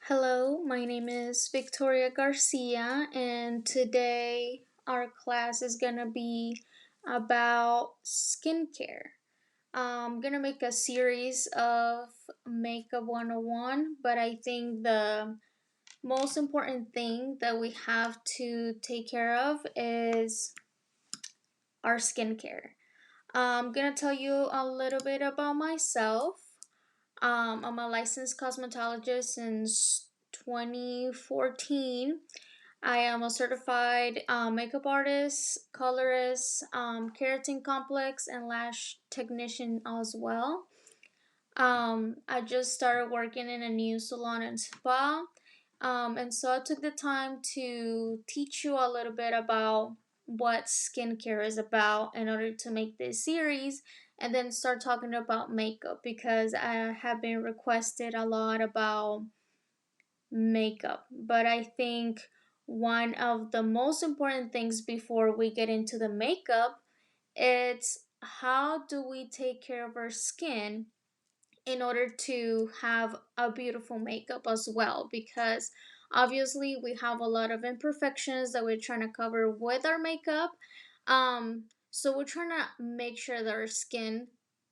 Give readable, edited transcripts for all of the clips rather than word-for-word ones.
Hello, my name is Victoria Garcia, and today our class is gonna be about skincare. I'm gonna make a series of Makeup 101, but I think the most important thing that we have to take care of is our skincare. I'm gonna tell you a little bit about myself. I'm a licensed cosmetologist since 2014. I am a certified makeup artist, colorist, keratin complex, and lash technician as well. I just started working in a new salon and spa. And so I took the time to teach you a little bit about what skincare is about in order to make this series and then start talking about makeup because I have been requested a lot about makeup. But I think one of the most important things before we get into the makeup, it's how do we take care of our skin in order to have a beautiful makeup as well, because obviously we have a lot of imperfections that we're trying to cover with our makeup. So we're trying to make sure that our skin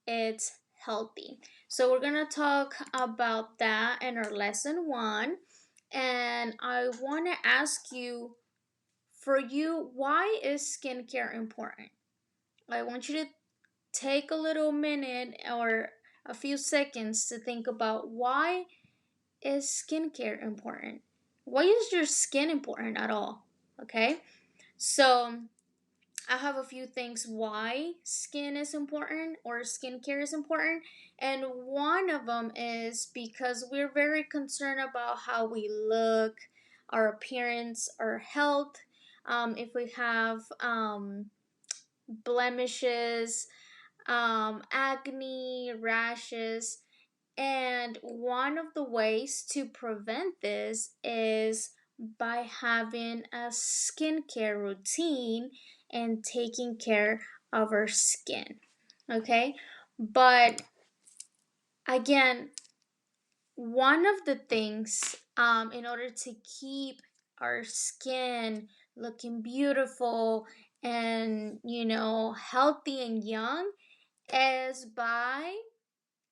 is healthy. So we're gonna talk about that in our lesson one. And I want to ask you, for you, why is skincare important? I want you to take a little minute or a few seconds to think about, why is skincare important? Why is your skin important at all? Okay, so I have a few things why skin is important or skincare is important, and one of them is because we're very concerned about how we look, our appearance, our health. If we have blemishes, acne, rashes. And one of the ways to prevent this is by having a skincare routine and taking care of our skin. Okay? But again, one of the things in order to keep our skin looking beautiful and, healthy and young is by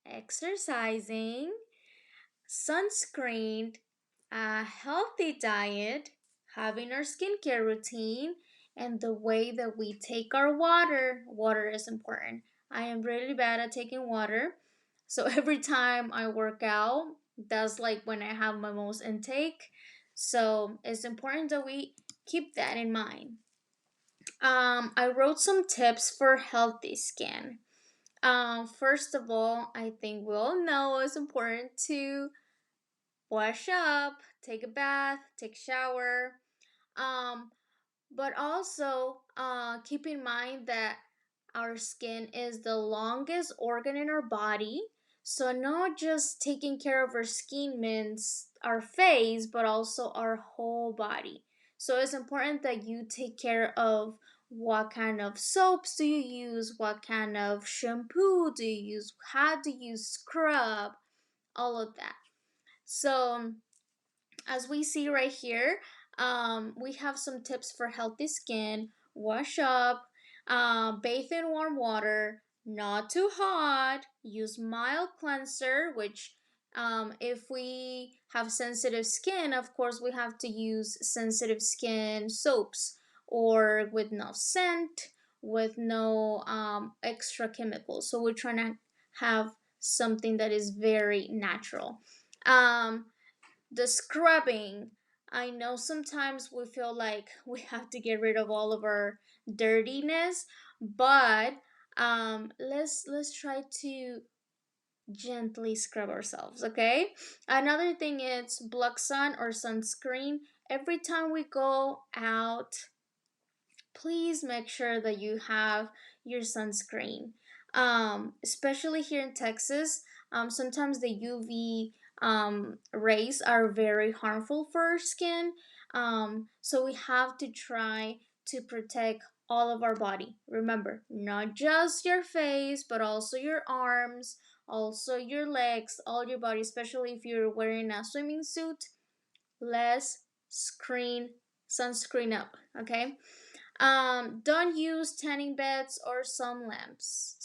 exercising, sunscreen, a healthy diet, having our skincare routine, and the way that we take our water. Water is important. I am really bad at taking water. So every time I work out, that's like when I have my most intake. So it's important that we keep that in mind. I wrote some tips for healthy skin. First of all, I think we all know it's important to wash up, take a bath, take a shower. Um, but also, keep in mind that our skin is the longest organ in our body. So, not just taking care of our skin means our face, but also our whole body. So, it's important that you take care of what kind of soaps do you use, what kind of shampoo do you use, how do you scrub, all of that. So, as we see right here, we have some tips for healthy skin. Wash up, bathe in warm water, not too hot. Use mild cleanser, which if we have sensitive skin, of course, we have to use sensitive skin soaps or with no scent, with no extra chemicals. So we're trying to have something that is very natural. Um, the scrubbing. I know sometimes we feel like we have to get rid of all of our dirtiness, but let's try to gently scrub ourselves, okay? Another thing is block sun or sunscreen. Every time we go out, please make sure that you have your sunscreen. Especially here in Texas, sometimes the UV rays are very harmful for our skin. So we have to try to protect all of our body. Remember, not just your face, but also your arms, also your legs, all your body, especially if you're wearing a swimming suit. Less screen sunscreen up, okay? Don't use tanning beds or sun lamps.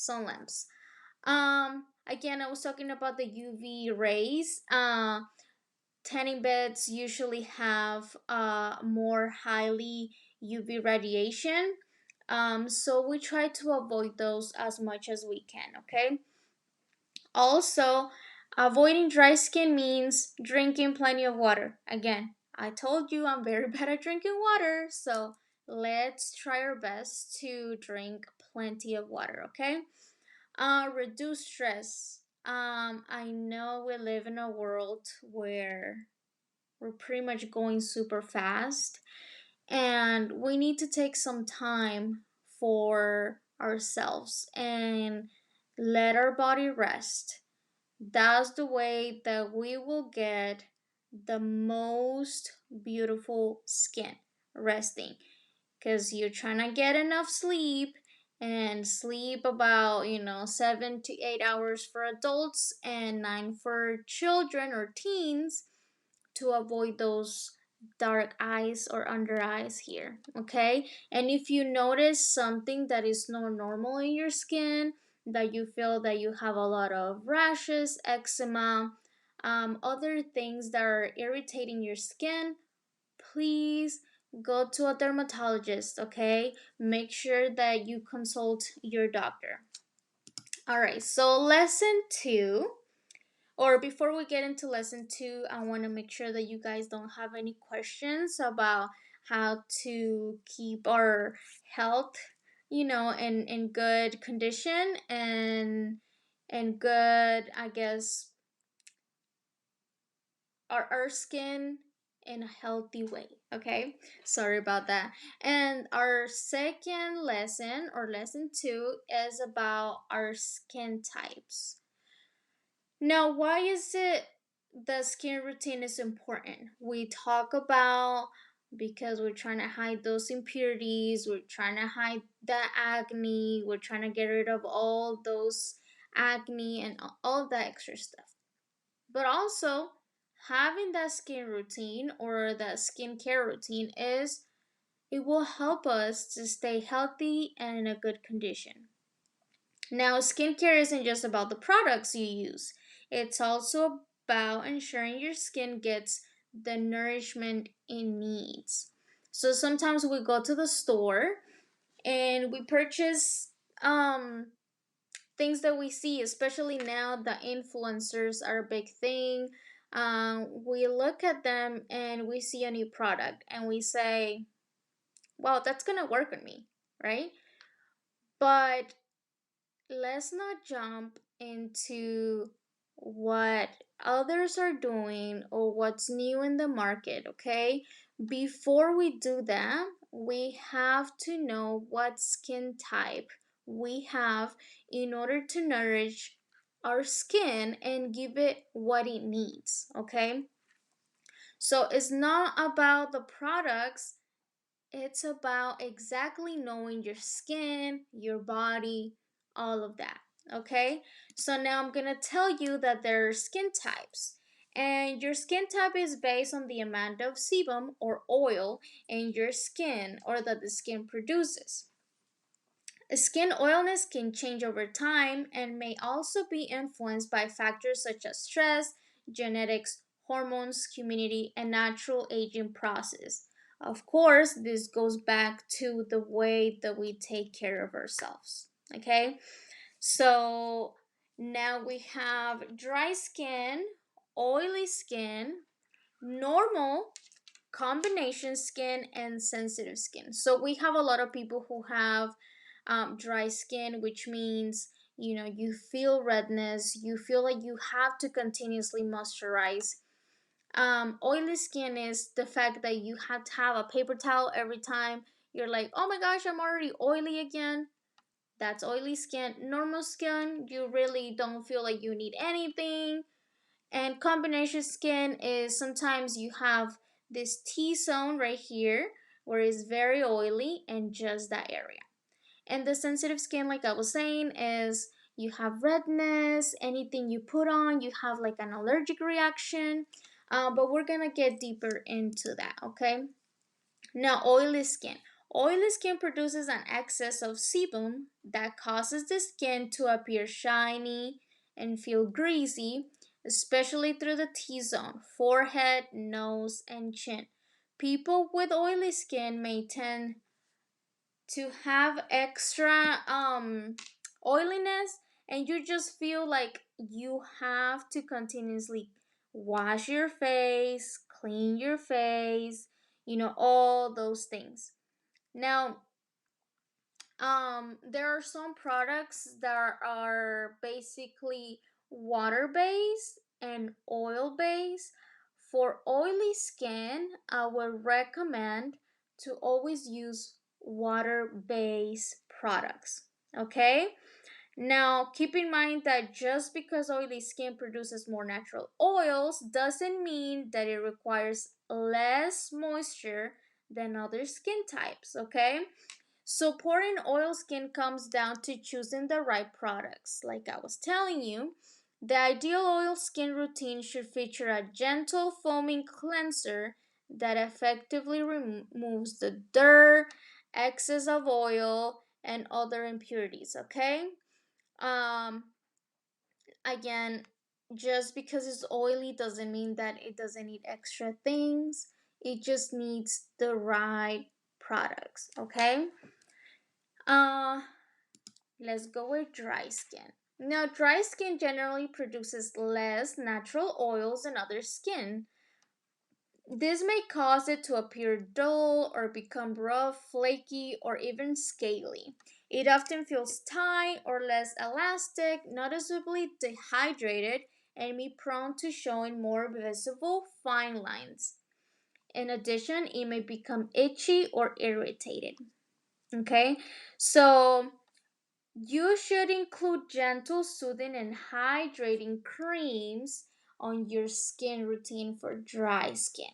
Again, I was talking about the UV rays. Tanning beds usually have more highly UV radiation. So we try to avoid those as much as we can, okay? Also, avoiding dry skin means drinking plenty of water. Again, I told you I'm very bad at drinking water, so let's try our best to drink plenty of water, okay? Reduce stress. I know we live in a world where we're pretty much going super fast, and we need to take some time for ourselves and let our body rest. That's the way that we will get the most beautiful skin, resting, because you're trying to get enough sleep and sleep about 7 to 8 hours for adults and 9 for children or teens to avoid those dark eyes or under eyes here, okay? And if you notice something that is not normal in your skin, that you feel that you have a lot of rashes, eczema, other things that are irritating your skin, please go to a dermatologist, okay? Make sure that you consult your doctor. All right, so lesson 2, or before we get into lesson 2, I want to make sure that you guys don't have any questions about how to keep our health, in good condition and good, I guess, our skin in a healthy way. Okay, sorry about that. And our second lesson, or lesson 2, is about our skin types. Now, why is it the skin routine is important? We talk about because we're trying to hide those impurities, we're trying to hide the acne, we're trying to get rid of all those acne and all that extra stuff. But also, having that skin routine or that skincare routine is it will help us to stay healthy and in a good condition. Now, skincare isn't just about the products you use, it's also about ensuring your skin gets the nourishment it needs. So sometimes we go to the store and we purchase things that we see, especially now the influencers are a big thing. We look at them and we see a new product and we say, wow, that's gonna work on me, right? But let's not jump into what others are doing or what's new in the market, okay? Before we do that, we have to know what skin type we have in order to nourish our skin and give it what it needs, okay? So it's not about the products, it's about exactly knowing your skin, your body, all of that. Okay? So now I'm going to tell you that there are skin types. And your skin type is based on the amount of sebum or oil in your skin or that the skin produces. Skin oiliness can change over time and may also be influenced by factors such as stress, genetics, hormones, community, and natural aging process. Of course, this goes back to the way that we take care of ourselves. Okay, so now we have dry skin, oily skin, normal, combination skin, and sensitive skin. So we have a lot of people who have dry skin, which means you feel redness, you feel like you have to continuously moisturize. Oily skin is the fact that you have to have a paper towel every time you're like, oh my gosh, I'm already oily again. That's oily skin. Normal skin, you really don't feel like you need anything. And combination skin is sometimes you have this T zone right here where it's very oily and just that area. And the sensitive skin, like I was saying, is you have redness, anything you put on, you have like an allergic reaction. But we're gonna get deeper into that, okay? Now, oily skin. Oily skin produces an excess of sebum that causes the skin to appear shiny and feel greasy, especially through the T zone, forehead, nose, and chin. People with oily skin may tend to have extra oiliness, and you just feel like you have to continuously wash your face, clean your face, all those things. Now, there are some products that are basically water based and oil based. For oily skin, I would recommend to always use water based products. Okay? Now, keep in mind that just because oily skin produces more natural oils doesn't mean that it requires less moisture than other skin types, okay? Supporting oil skin comes down to choosing the right products. Like I was telling you, the ideal oil skin routine should feature a gentle foaming cleanser that effectively removes the dirt, excess of oil, and other impurities, okay? Um Again, just because it's oily doesn't mean that it doesn't need extra things. It just needs the right products, okay? Uh let's go with dry skin. Now, dry skin generally produces less natural oils than other skin. This may cause it to appear dull or become rough, flaky, or even scaly. It often feels tight or less elastic, noticeably dehydrated, and may be prone to showing more visible fine lines. In addition, it may become itchy or irritated. Okay, so you should include gentle, soothing, and hydrating creams on your skin routine for dry skin.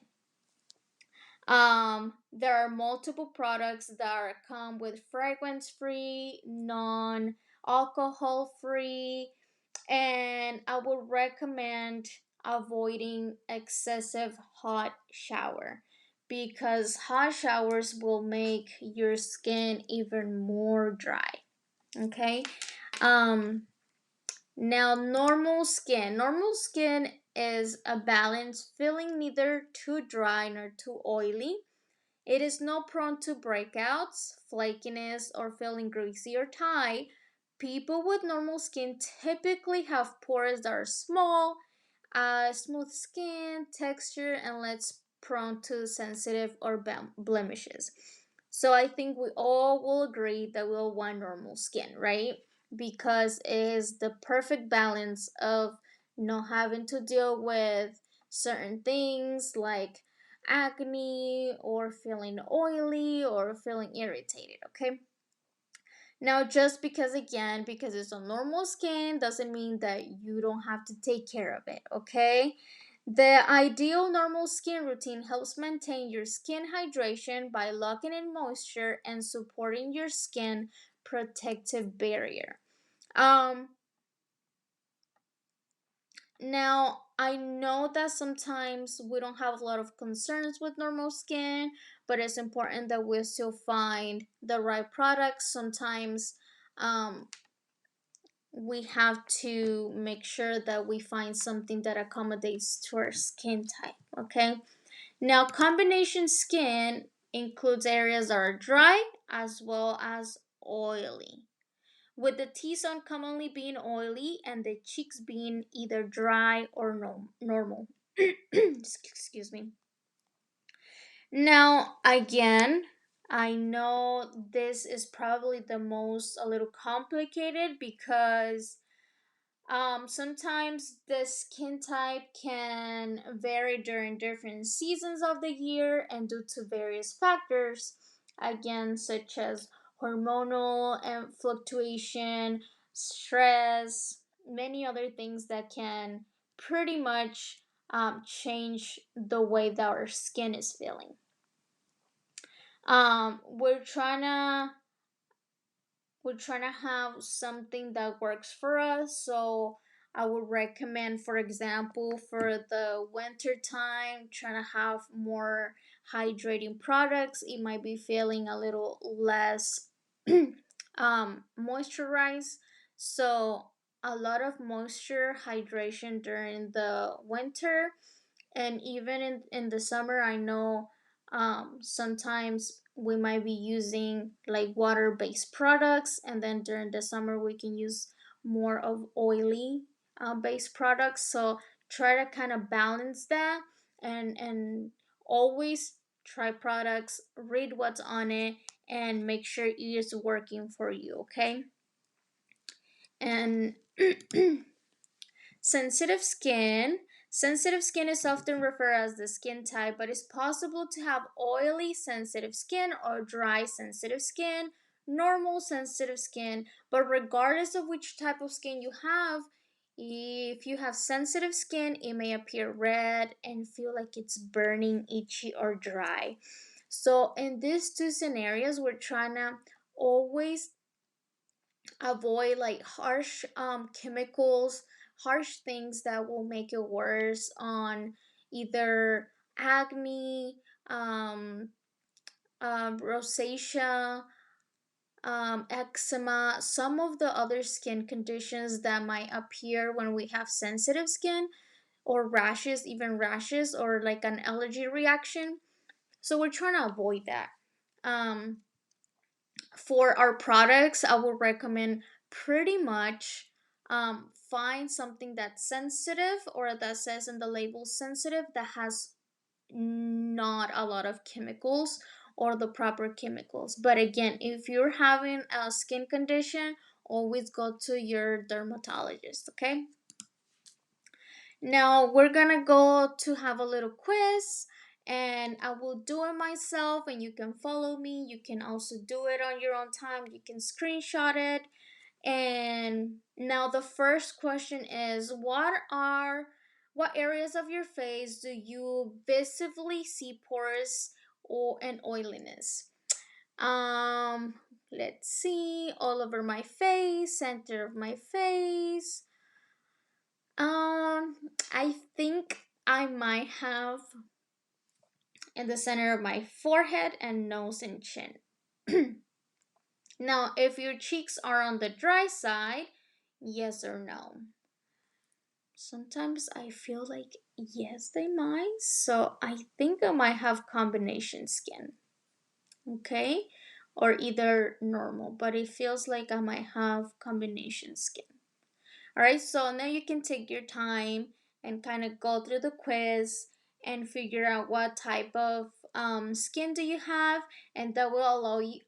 There are multiple products that come with fragrance free, non alcohol free, and I would recommend avoiding excessive hot shower because hot showers will make your skin even more dry. Okay. Um Now, normal skin. Normal skin is a balance, feeling neither too dry nor too oily. It is not prone to breakouts, flakiness, or feeling greasy or tight. People with normal skin typically have pores that are small, smooth skin texture, and less prone to sensitive or blemishes. So I think we all will agree that we'll want normal skin, right? Because it is the perfect balance of not having to deal with certain things like acne or feeling oily or feeling irritated, okay? Now, just because it's a normal skin doesn't mean that you don't have to take care of it, okay? The ideal normal skin routine helps maintain your skin hydration by locking in moisture and supporting your skin protective barrier. Um, Now, I know that sometimes we don't have a lot of concerns with normal skin, but it's important that we still find the right products. Sometimes um, we have to make sure that we find something that accommodates to our skin type, okay? Now, combination skin includes areas that are dry as well as oily, with the T zone commonly being oily and the cheeks being either dry or normal. Excuse me. Now, again, I know this is probably the most a little complicated because sometimes the skin type can vary during different seasons of the year and due to various factors, again, such as hormonal and fluctuation, stress, many other things that can pretty much change the way that our skin is feeling. Um, we're trying to we're trying to have something that works for us. So I would recommend, for example, for the winter time, trying to have more hydrating products. It might be feeling a little less moisturized. So a lot of moisture hydration during the winter, and even in the summer. I know sometimes we might be using like water based products, and then during the summer we can use more of oily based products. So try to kind of balance that, and always try products, read what's on it, and make sure it is working for you, okay? And sensitive skin. Sensitive skin is often referred as the skin type, but it's possible to have oily sensitive skin or dry sensitive skin, normal sensitive skin. But regardless of which type of skin you have, if you have sensitive skin, it may appear red and feel like it's burning, itchy, or dry. So, in these two scenarios, we're trying to always avoid like harsh chemicals, harsh things that will make it worse on either acne, rosacea, eczema, some of the other skin conditions that might appear when we have sensitive skin, or rashes, even rashes, or like an allergy reaction. So we're trying to avoid that. um, for our products, I would recommend pretty much find something that's sensitive, or that says in the label sensitive, that has not a lot of chemicals or the proper chemicals. But again, if you're having a skin condition, always go to your dermatologist, okay? Now we're gonna go to have a little quiz, and I will do it myself, and you can follow me. You can also do it on your own time. You can screenshot it. And now the first question is, what areas of your face do you visibly see pores or and oiliness? Let's see, all over my face, center of my face. I think I might have in the center of my forehead and nose and chin. Now, if your cheeks are on the dry side, yes or no? Sometimes I feel like yes, they might. So I think I might have combination skin. Okay? Or either normal, but it feels like I might have combination skin. All right, so now you can take your time and kind of go through the quiz and figure out what type of skin do you have, and that will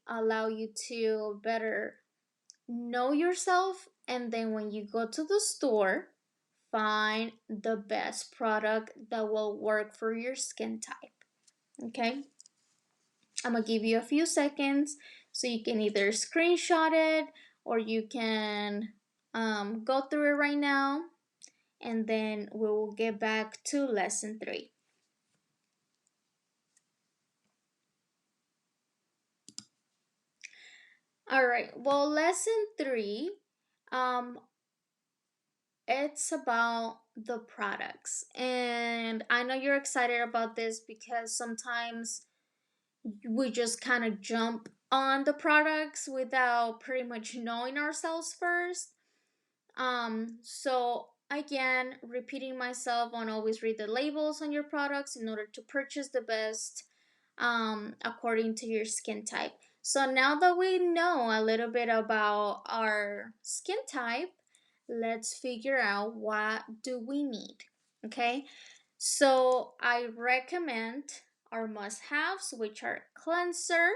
allow you to better know yourself. And then when you go to the store, find the best product that will work for your skin type. Okay, I'm gonna give you a few seconds so you can either screenshot it, or you can go through it right now, and then we will get back to lesson 3. All right, well, lesson 3, um, it's about the products. And I know you're excited about this because sometimes we just kind of jump on the products without pretty much knowing ourselves first. So again, repeating myself on always read the labels on your products in order to purchase the best according to your skin type. So now that we know a little bit about our skin type, let's figure out what do we need. Okay? So I recommend our must-haves, which are cleanser.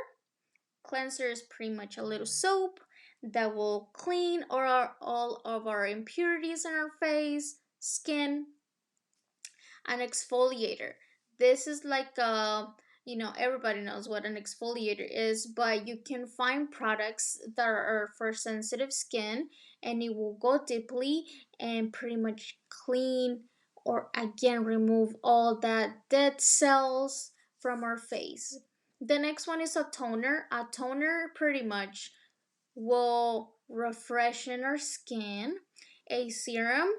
Cleanser is pretty much a little soap that will clean all of our impurities in our face, skin. An exfoliator. This is like everybody knows what an exfoliator is, but you can find products that are for sensitive skin, and it will go deeply and pretty much clean, or again remove all that dead cells from our face. The next one is a toner. A toner pretty much will refreshen our skin. A serum.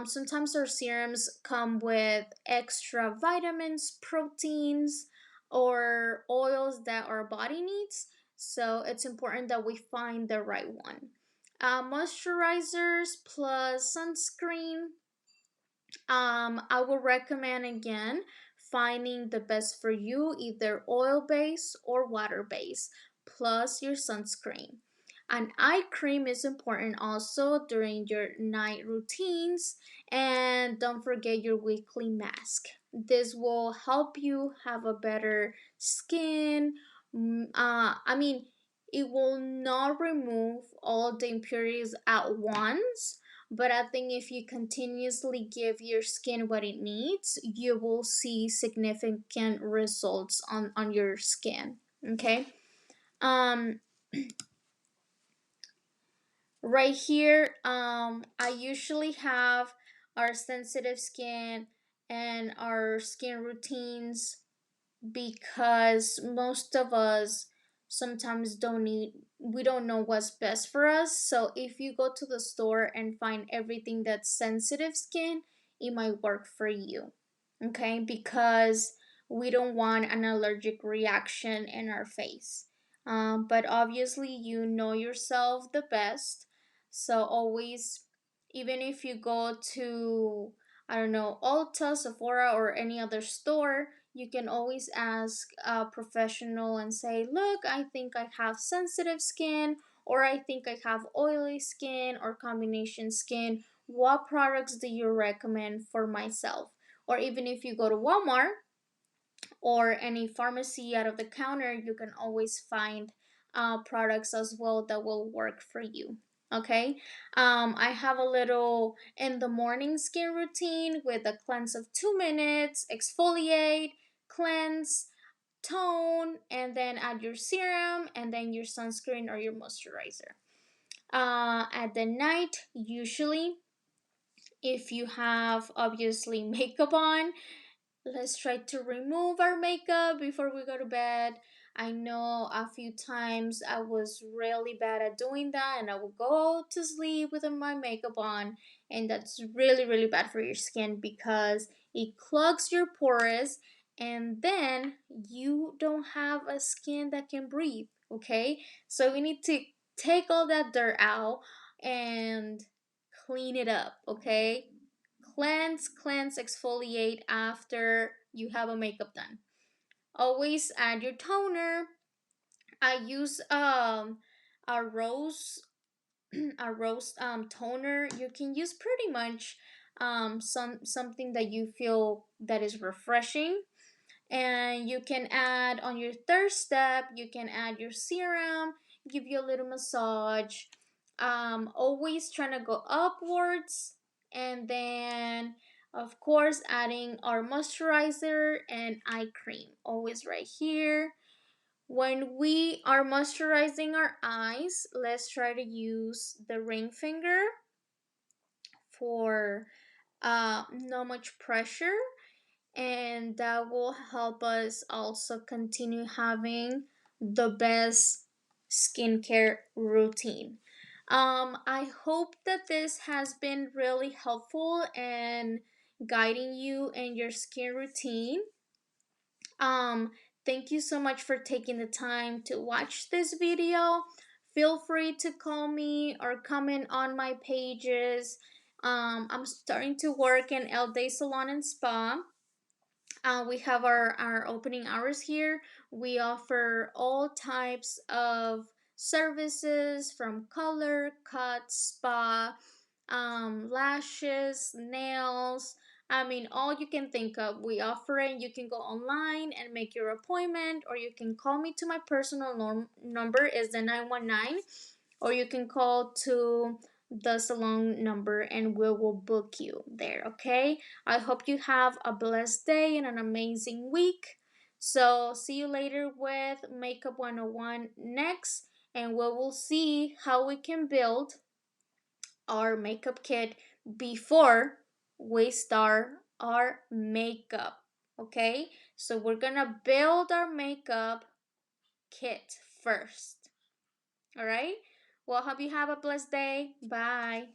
Sometimes our serums come with extra vitamins, proteins, or oils that our body needs. So it's important that we find the right one. Moisturizers plus sunscreen. I would recommend again finding the best for you, either oil based or water based, plus your sunscreen. An eye cream is important also during your night routines, and don't forget your weekly mask. This will help you have a better skin. I mean, it will not remove all the impurities at once, but I think if you continuously give your skin what it needs, you will see significant results on your skin. Okay. Um, right here, I usually have our sensitive skin and our skin routines because most of us sometimes we don't know what's best for us. So if you go to the store and find everything that's sensitive skin, it might work for you. Okay, because we don't want an allergic reaction in our face. But obviously you know yourself the best, so always, even if you go to, I don't know, Ulta, Sephora, or any other store, you can always ask a professional and say, look, I think I have sensitive skin, or I think I have oily skin or combination skin. What products do you recommend for myself? Or even if you go to Walmart or any pharmacy out of the counter, you can always find products as well that will work for you. Okay, I have a little in the morning skin routine with a cleanse of 2 minutes, exfoliate, cleanse, tone, and then add your serum and then your sunscreen or your moisturizer. At the night, usually, if you have obviously makeup on, let's try to remove our makeup before we go to bed. I know a few times I was really bad at doing that, and I would go to sleep with my makeup on, and that's really, really bad for your skin because it clogs your pores, and then you don't have a skin that can breathe. Okay, so we need to take all that dirt out and clean it up. Okay, cleanse, exfoliate after you have a makeup done. Always add your toner. I use a rose a rose toner. You can use pretty much something that you feel that is refreshing, and you can add on your third step, you can add your serum, give you a little massage. Always trying to go upwards, and then of course adding our moisturizer and eye cream, always right here. When we are moisturizing our eyes, let's try to use the ring finger for not much pressure, and that will help us also continue having the best skincare routine. I hope that this has been really helpful and guiding you in your skin routine. Um, Thank you so much for taking the time to watch this video. Feel free to call me or comment on my pages. I'm starting to work in El Day Salon and Spa. We have our opening hours here. We offer all types of services from color, cut, spa, lashes, nails. I mean, all you can think of, we offer it. You can go online and make your appointment, or you can call me to my personal number is the 919, or you can call to the salon number and we will book you there. Okay, I hope you have a blessed day and an amazing week. So see you later with Makeup 101 next, and we will see how we can build our makeup kit before we start our makeup. Okay, so we're gonna build our makeup kit first. All right, Well, hope you have a blessed day. Bye.